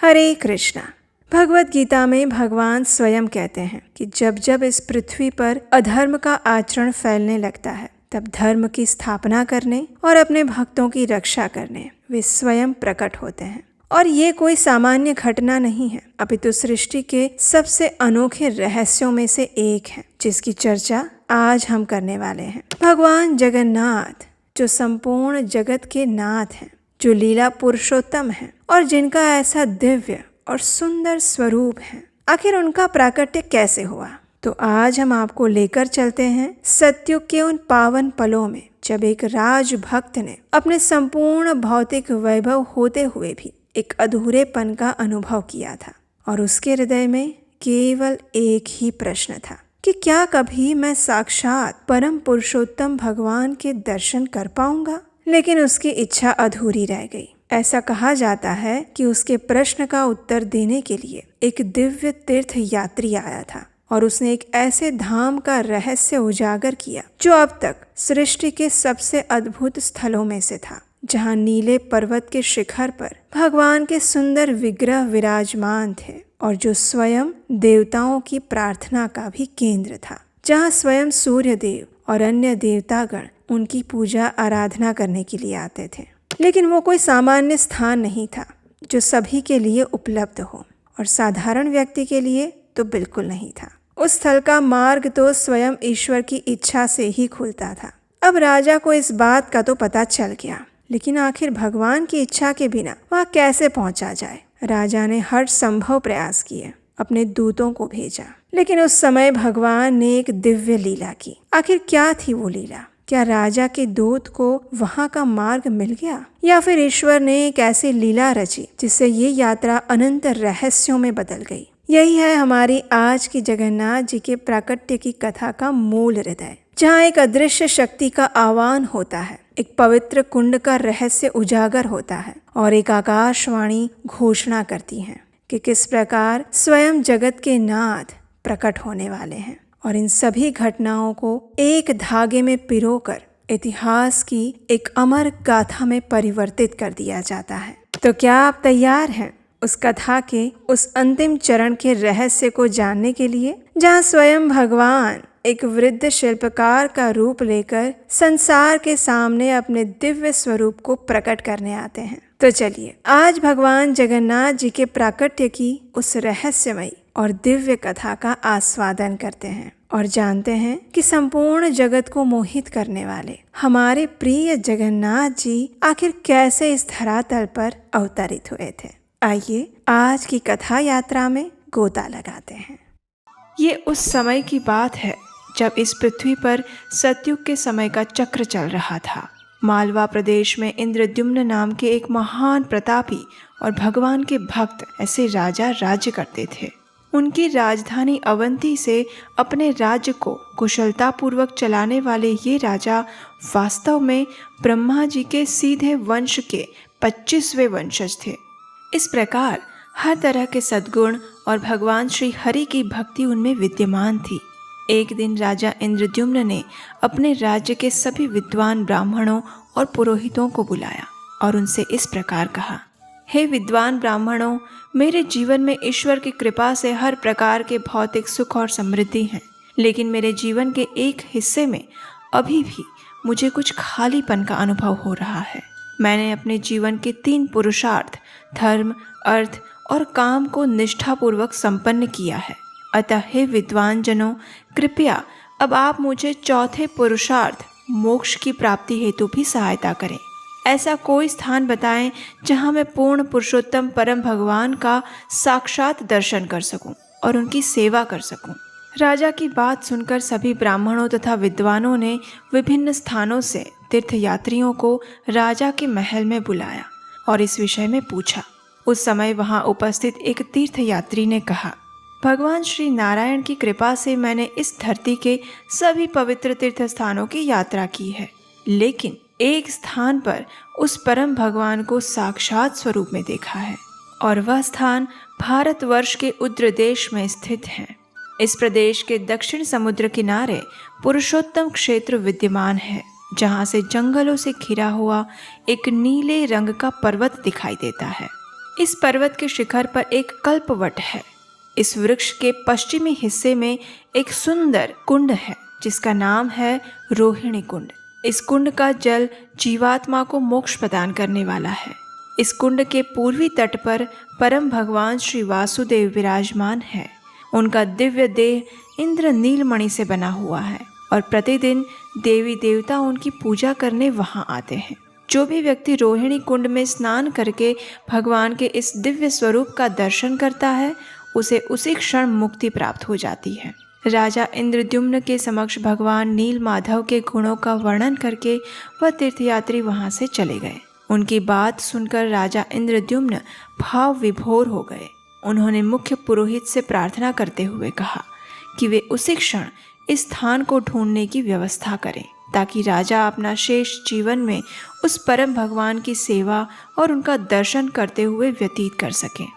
हरे कृष्णा। भगवत गीता में भगवान स्वयं कहते हैं कि जब जब इस पृथ्वी पर अधर्म का आचरण फैलने लगता है तब धर्म की स्थापना करने और अपने भक्तों की रक्षा करने वे स्वयं प्रकट होते हैं। और ये कोई सामान्य घटना नहीं है, अपितु सृष्टि के सबसे अनोखे रहस्यों में से एक है जिसकी चर्चा आज हम करने वाले हैं। भगवान जगन्नाथ जो संपूर्ण जगत के नाथ हैं, जो लीला पुरुषोत्तम हैं और जिनका ऐसा दिव्य और सुंदर स्वरूप है, आखिर उनका प्राकट्य कैसे हुआ? तो आज हम आपको लेकर चलते हैं सतयुग के उन पावन पलों में जब एक राजभक्त ने अपने संपूर्ण भौतिक वैभव होते हुए भी एक अधूरेपन का अनुभव किया था और उसके हृदय में केवल एक ही प्रश्न था कि क्या कभी मैं साक्षात परम पुरुषोत्तम भगवान के दर्शन कर पाऊंगा? लेकिन उसकी इच्छा अधूरी रह गई। ऐसा कहा जाता है कि उसके प्रश्न का उत्तर देने के लिए एक दिव्य तीर्थ यात्री आया था और उसने एक ऐसे धाम का रहस्य उजागर किया जो अब तक सृष्टि के सबसे अद्भुत स्थलों में से था, जहाँ नीले पर्वत के शिखर पर भगवान के सुंदर विग्रह विराजमान थे और जो स्वयं देवताओं की प्रार्थना का भी केंद्र था, जहाँ स्वयं सूर्य देव और अन्य देवतागण उनकी पूजा आराधना करने के लिए आते थे। लेकिन वो कोई सामान्य स्थान नहीं था जो सभी के लिए उपलब्ध हो और साधारण व्यक्ति के लिए तो बिल्कुल नहीं था। उस स्थल का मार्ग तो स्वयं ईश्वर की इच्छा से ही खुलता था। अब राजा को इस बात का तो पता चल गया, लेकिन आखिर भगवान की इच्छा के बिना वहाँ कैसे पहुँचा जाए? राजा ने हर संभव प्रयास किए, अपने दूतों को भेजा, लेकिन उस समय भगवान ने एक दिव्य लीला की। आखिर क्या थी वो लीला? क्या राजा के दूत को वहाँ का मार्ग मिल गया, या फिर ईश्वर ने एक ऐसी लीला रची जिससे ये यात्रा अनंत रहस्यों में बदल गई? यही है हमारी आज की जगन्नाथ जी के प्राकट्य की कथा का मूल हृदय, जहाँ एक अदृश्य शक्ति का आह्वान होता है, एक पवित्र कुंड का रहस्य उजागर होता है और एक आकाशवाणी घोषणा करती है कि किस प्रकार स्वयं जगत के नाथ प्रकट होने वाले हैं। और इन सभी घटनाओं को एक धागे में पिरोकर इतिहास की एक अमर गाथा में परिवर्तित कर दिया जाता है। तो क्या आप तैयार हैं उस कथा के उस अंतिम चरण के रहस्य को जानने के लिए, जहाँ स्वयं भगवान एक वृद्ध शिल्पकार का रूप लेकर संसार के सामने अपने दिव्य स्वरूप को प्रकट करने आते हैं? तो चलिए आज भगवान जगन्नाथ जी के प्राकट्य की उस रहस्यमयी और दिव्य कथा का आस्वादन करते हैं और जानते हैं कि संपूर्ण जगत को मोहित करने वाले हमारे प्रिय जगन्नाथ जी आखिर कैसे इस धरातल पर अवतरित हुए थे। आइए आज की कथा यात्रा में गोता लगाते हैं। ये उस समय की बात है जब इस पृथ्वी पर सतयुग के समय का चक्र चल रहा था। मालवा प्रदेश में इंद्रद्युम्न नाम के एक महान प्रतापी और भगवान के भक्त ऐसे राजा राज्य करते थे। उनकी राजधानी अवंती से अपने राज्य को कुशलतापूर्वक चलाने वाले ये राजा वास्तव में ब्रह्मा जी के सीधे वंश के 25वें वंशज थे। इस प्रकार हर तरह के सद्गुण और भगवान श्री हरि की भक्ति उनमें विद्यमान थी। एक दिन राजा इंद्रद्युम्न ने अपने राज्य के सभी विद्वान ब्राह्मणों और पुरोहितों को बुलाया और उनसे इस प्रकार कहा, हे विद्वान ब्राह्मणों, मेरे जीवन में ईश्वर की कृपा से हर प्रकार के भौतिक सुख और समृद्धि हैं, लेकिन मेरे जीवन के एक हिस्से में अभी भी मुझे कुछ खालीपन का अनुभव हो रहा है। मैंने अपने जीवन के 3 पुरुषार्थ धर्म, अर्थ और काम को निष्ठापूर्वक संपन्न किया है। अतः हे विद्वान जनों, कृपया अब आप मुझे चौथे पुरुषार्थ मोक्ष की प्राप्ति हेतु भी सहायता करें। ऐसा कोई स्थान बताएं जहां मैं पूर्ण पुरुषोत्तम परम भगवान का साक्षात दर्शन कर सकूं और उनकी सेवा कर सकूं। राजा की बात सुनकर सभी ब्राह्मणों तथा विद्वानों ने विभिन्न स्थानों से तीर्थयात्रियों को राजा के महल में बुलाया और इस विषय में पूछा। उस समय वहां उपस्थित एक तीर्थयात्री ने कहा, भगवान श्री नारायण की कृपा से मैंने इस धरती के सभी पवित्र तीर्थ स्थानों की यात्रा की है, लेकिन एक स्थान पर उस परम भगवान को साक्षात स्वरूप में देखा है और वह स्थान भारतवर्ष के उद्र देश में स्थित है। इस प्रदेश के दक्षिण समुद्र किनारे पुरुषोत्तम क्षेत्र विद्यमान है, जहाँ से जंगलों से घिरा हुआ एक नीले रंग का पर्वत दिखाई देता है। इस पर्वत के शिखर पर एक कल्पवट है। इस वृक्ष के पश्चिमी हिस्से में एक सुंदर कुंड है जिसका नाम है रोहिणी कुंड। इस कुंड का जल जीवात्मा को मोक्ष प्रदान करने वाला है। इस कुंड के पूर्वी तट पर परम भगवान श्री वासुदेव विराजमान है। उनका दिव्य देह इंद्र नीलमणि से बना हुआ है और प्रतिदिन देवी देवता उनकी पूजा करने वहां आते हैं। जो भी व्यक्ति रोहिणी कुंड में स्नान करके भगवान के इस दिव्य स्वरूप का दर्शन करता है उसे उसी क्षण मुक्ति प्राप्त हो जाती है। राजा इंद्रद्युम्न के समक्ष भगवान नील माधव के गुणों का वर्णन करके वह तीर्थयात्री वहां से चले गए। उनकी बात सुनकर राजा इंद्रद्युम्न भाव विभोर हो गए। उन्होंने मुख्य पुरोहित से प्रार्थना करते हुए कहा कि वे उसी क्षण इस स्थान को ढूंढने की व्यवस्था करें ताकि राजा अपना शेष जीवन में उस परम भगवान की सेवा और उनका दर्शन करते हुए व्यतीत कर सकें।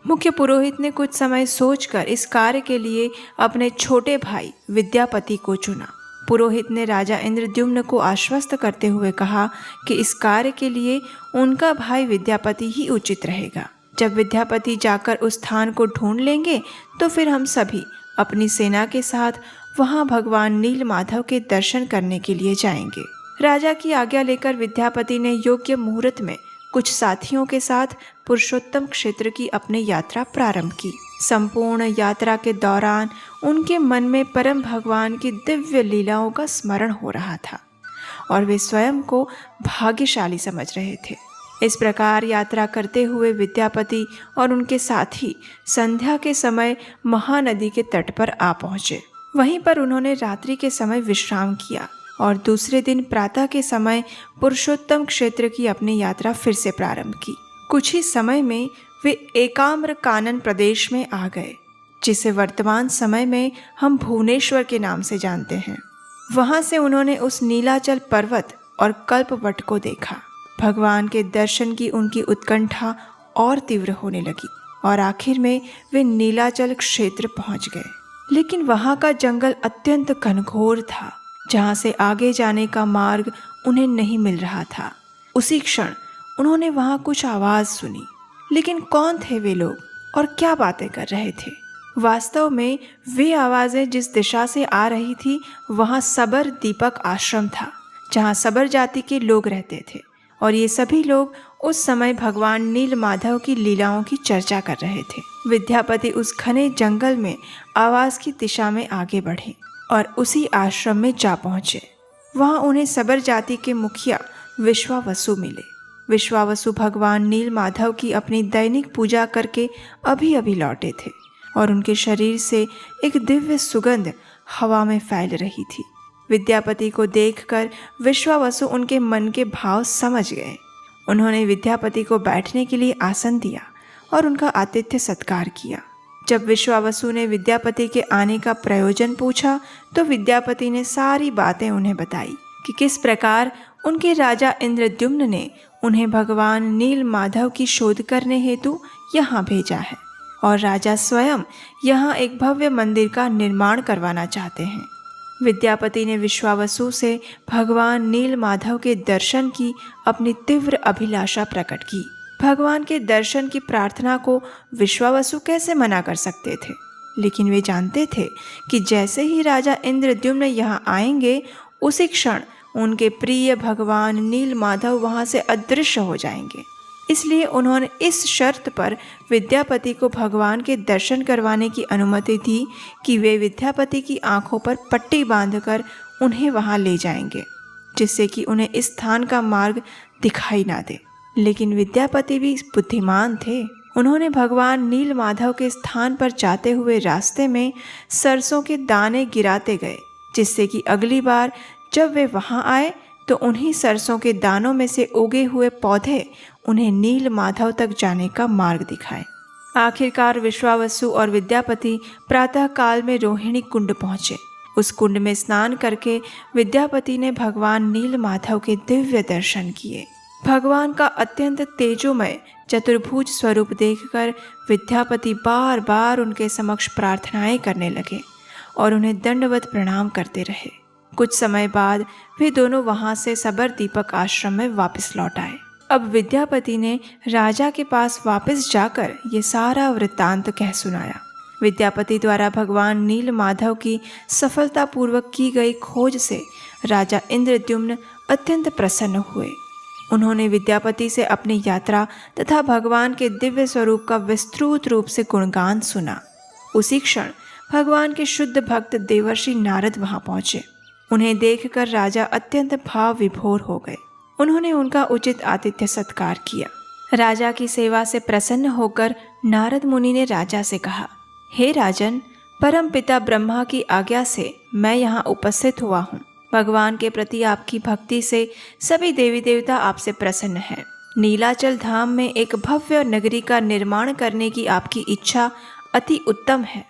मुख्य पुरोहित ने कुछ समय सोचकर इस कार्य के लिए अपने छोटे भाई विद्यापति को चुना। पुरोहित ने राजा इंद्रद्युम्न को आश्वस्त करते हुए कहा कि इस कार्य के लिए उनका भाई विद्यापति ही उचित रहेगा। जब विद्यापति जाकर उस स्थान को ढूंढ लेंगे तो फिर हम सभी अपनी सेना के साथ वहां भगवान नील माधव के दर्शन करने के लिए जाएंगे। राजा की आज्ञा लेकर विद्यापति ने योग्य मुहूर्त में कुछ साथियों के साथ पुरुषोत्तम क्षेत्र की अपनी यात्रा प्रारंभ की। संपूर्ण यात्रा के दौरान उनके मन में परम भगवान की दिव्य लीलाओं का स्मरण हो रहा था और वे स्वयं को भाग्यशाली समझ रहे थे। इस प्रकार यात्रा करते हुए विद्यापति और उनके साथी संध्या के समय महानदी के तट पर आ पहुंचे। वहीं पर उन्होंने रात्रि के समय विश्राम किया और दूसरे दिन प्रातः के समय पुरुषोत्तम क्षेत्र की अपनी यात्रा फिर से प्रारंभ की। कुछ ही समय में वे एकाम्र कानन प्रदेश में आ गए, जिसे वर्तमान समय में हम भुवनेश्वर के नाम से जानते हैं। वहां से उन्होंने उस नीलाचल पर्वत और कल्पवट को देखा। भगवान के दर्शन की उनकी उत्कंठा और तीव्र होने लगी और आखिर में वे नीलाचल क्षेत्र पहुंच गए। लेकिन वहां का जंगल अत्यंत घनघोर था, जहां से आगे जाने का मार्ग उन्हें नहीं मिल रहा था। उसी क्षण उन्होंने वहां कुछ आवाज सुनी। लेकिन कौन थे वे लोग और क्या बातें कर रहे थे? वास्तव में वे आवाजें जिस दिशा से आ रही थी वहां सबर दीपक आश्रम था, जहां सबर जाति के लोग रहते थे और ये सभी लोग उस समय भगवान नील माधव की लीलाओं की चर्चा कर रहे थे। विद्यापति उस घने जंगल में आवाज की दिशा में आगे बढ़े और उसी आश्रम में जा पहुंचे। वहां उन्हें सबर जाति के मुखिया विश्वावसु मिले। विश्वावसु भगवान नील माधव की अपनी दैनिक पूजा करके अभी अभी लौटे थे और उनके शरीर से एक दिव्य सुगंध हवा में फैल रही थी। विद्यापति को देखकर विश्वावसु उनके मन के भाव समझ गए। उन्होंने विद्यापति को बैठने के लिए आसन दिया और उनका आतिथ्य सत्कार किया। जब विश्वावसु ने विद्यापति के आने का प्रयोजन पूछा तो विद्यापति ने सारी बातें उन्हें बताई कि किस प्रकार उनके राजा इंद्रद्युम्न ने उन्हें भगवान नील माधव की शोध करने हेतु यहाँ भेजा है और राजा स्वयं यहाँ एक भव्य मंदिर का निर्माण करवाना चाहते हैं। विद्यापति ने विश्वावसु से भगवान नील माधव के दर्शन की अपनी तीव्र अभिलाषा प्रकट की। भगवान के दर्शन की प्रार्थना को विश्वावसु कैसे मना कर सकते थे? लेकिन वे जानते थे कि जैसे ही राजा इंद्रद्युम्न यहाँ आएंगे उसी क्षण उनके प्रिय भगवान नील माधव वहाँ से अदृश्य हो जाएंगे। इसलिए उन्होंने इस शर्त पर विद्यापति को भगवान के दर्शन करवाने की अनुमति दी कि वे विद्यापति की आंखों पर पट्टी बांधकर उन्हें वहां ले जाएंगे, जिससे कि उन्हें इस स्थान का मार्ग दिखाई ना दे। लेकिन विद्यापति भी बुद्धिमान थे। उन्होंने भगवान नील माधव के स्थान पर जाते हुए रास्ते में सरसों के दाने गिराते गए, जिससे कि अगली बार जब वे वहां आए तो उन्हीं सरसों के दानों में से उगे हुए पौधे उन्हें नील माधव तक जाने का मार्ग दिखाए। आखिरकार विश्वावसु और विद्यापति प्रातः काल में रोहिणी कुंड पहुंचे। उस कुंड में स्नान करके विद्यापति ने भगवान नील माधव के दिव्य दर्शन किए। भगवान का अत्यंत तेजोमय चतुर्भुज स्वरूप देखकर विद्यापति बार बार उनके समक्ष प्रार्थनाएं करने लगे और उन्हें दंडवत प्रणाम करते रहे। कुछ समय बाद वे दोनों वहां से सबर दीपक आश्रम में वापस लौट आए। अब विद्यापति ने राजा के पास वापस जाकर ये सारा वृत्तांत कह सुनाया। विद्यापति द्वारा भगवान नीलमाधव की सफलतापूर्वक की गई खोज से राजा इंद्रद्युम्न अत्यंत प्रसन्न हुए। उन्होंने विद्यापति से अपनी यात्रा तथा भगवान के दिव्य स्वरूप का विस्तृत रूप से गुणगान सुना। उसी क्षण भगवान के शुद्ध भक्त देवर्षि नारद वहां पहुंचे। उन्हें देखकर राजा अत्यंत भाव विभोर हो गए। उन्होंने उनका उचित आतिथ्य सत्कार किया। राजा की सेवा से प्रसन्न होकर नारद मुनि ने राजा से कहा, हे राजन, परम पिता ब्रह्मा की आज्ञा से मैं यहाँ उपस्थित हुआ हूँ। भगवान के प्रति आपकी भक्ति से सभी देवी देवता आपसे प्रसन्न हैं। नीलाचल धाम में एक भव्य नगरी का निर्माण करने की आपकी इच्छा अति उत्तम है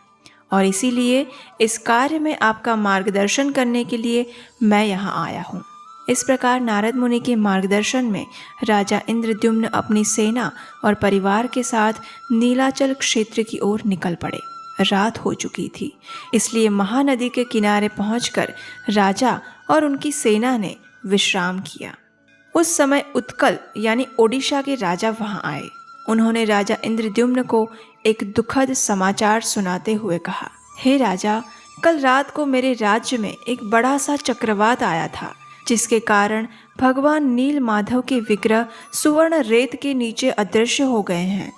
और इसीलिए इस कार्य में आपका मार्गदर्शन करने के लिए मैं यहाँ आया हूँ। इस प्रकार नारद मुनि के मार्गदर्शन में राजा इंद्रद्युम्न अपनी सेना और परिवार के साथ नीलाचल क्षेत्र की ओर निकल पड़े। रात हो चुकी थी, इसलिए महानदी के किनारे पहुंचकर राजा और उनकी सेना ने विश्राम किया। उस समय उत्कल यानी ओडिशा के राजा वहां आए। उन्होंने राजा इंद्रद्युम्न को एक दुखद समाचार सुनाते हुए कहा, हे राजा, कल रात को मेरे राज्य में एक बड़ा सा चक्रवात आया था, जिसके कारण भगवान नीलमाधव के विग्रह सुवर्ण रेत के नीचे अदृश्य हो गए हैं।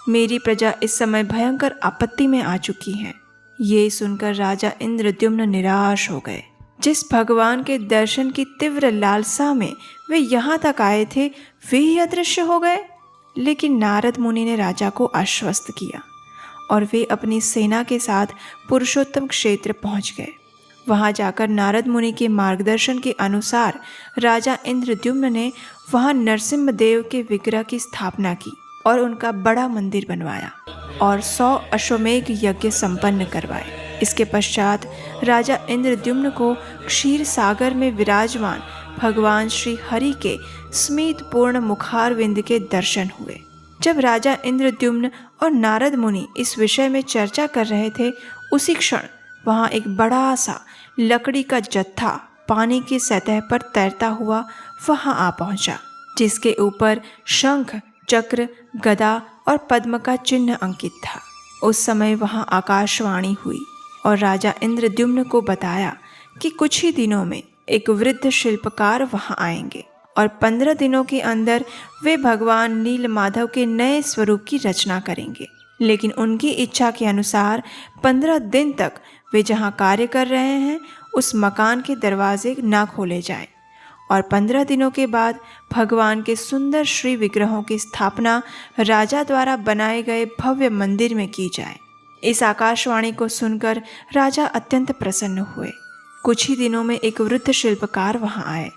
मेरी प्रजा इस समय भयंकर आपत्ति में आ चुकी है। ये सुनकर राजा इंद्रद्युम्न निराश हो गए। जिस भगवान के दर्शन की तीव्र लालसा में वे यहाँ तक आए थे, वे ही अदृश्य हो गए। लेकिन नारद मुनि ने राजा को आश्वस्त किया और वे अपनी सेना के साथ पुरुषोत्तम क्षेत्र पहुँच गए। वहाँ जाकर नारद मुनि के मार्गदर्शन के अनुसार राजा इंद्रद्युम्न ने वहाँ नरसिम्हदेव के विग्रह की स्थापना की और उनका बड़ा मंदिर बनवाया और 100 अश्वमेघ यज्ञ संपन्न करवाए। इसके पश्चात राजा इंद्रद्युम्न को क्षीर सागर में विराजमान भगवान श्री हरि के स्मितपूर्ण मुखारविंद के दर्शन हुए। जब राजा इंद्रद्युम्न और नारद मुनि इस विषय में चर्चा कर रहे थे, उसी क्षण वहाँ एक बड़ा सा लकड़ी का जत्था पानी की सतह पर तैरता हुआ वहाँ आ पहुँचा, जिसके ऊपर शंख, चक्र, गदा और पद्म का चिन्ह अंकित था। उस समय वहाँ आकाशवाणी हुई और राजा इंद्रद्युम्न को बताया कि कुछ ही दिनों में एक वृद्ध शिल्पकार वहाँ आएंगे और 15 दिनों के अंदर वे भगवान नीलमाधव के नए स्वरूप की रचना करेंगे। लेकिन उनकी इच्छा के अनुसार 15 दिन तक वे जहाँ कार्य कर रहे हैं उस मकान के दरवाजे ना खोले जाएं और 15 दिनों के बाद भगवान के सुंदर श्री विग्रहों की स्थापना राजा द्वारा बनाए गए भव्य मंदिर में की जाए। इस आकाशवाणी को सुनकर राजा अत्यंत प्रसन्न हुए। कुछ ही दिनों में एक वृद्ध शिल्पकार वहां आए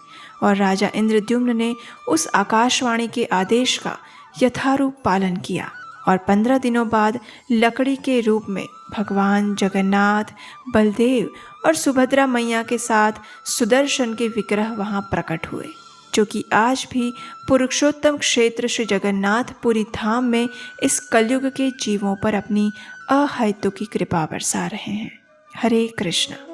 और राजा इंद्रद्युम्न ने उस आकाशवाणी के आदेश का यथारूप पालन किया और 15 दिनों बाद लकड़ी के रूप में भगवान जगन्नाथ, बलदेव और सुभद्रा मैया के साथ सुदर्शन के विग्रह वहां प्रकट हुए, जो कि आज भी पुरुषोत्तम क्षेत्र श्री जगन्नाथपुरी धाम में इस कलयुग के जीवों पर अपनी अहेतुकी कृपा बरसा रहे हैं। हरे कृष्ण।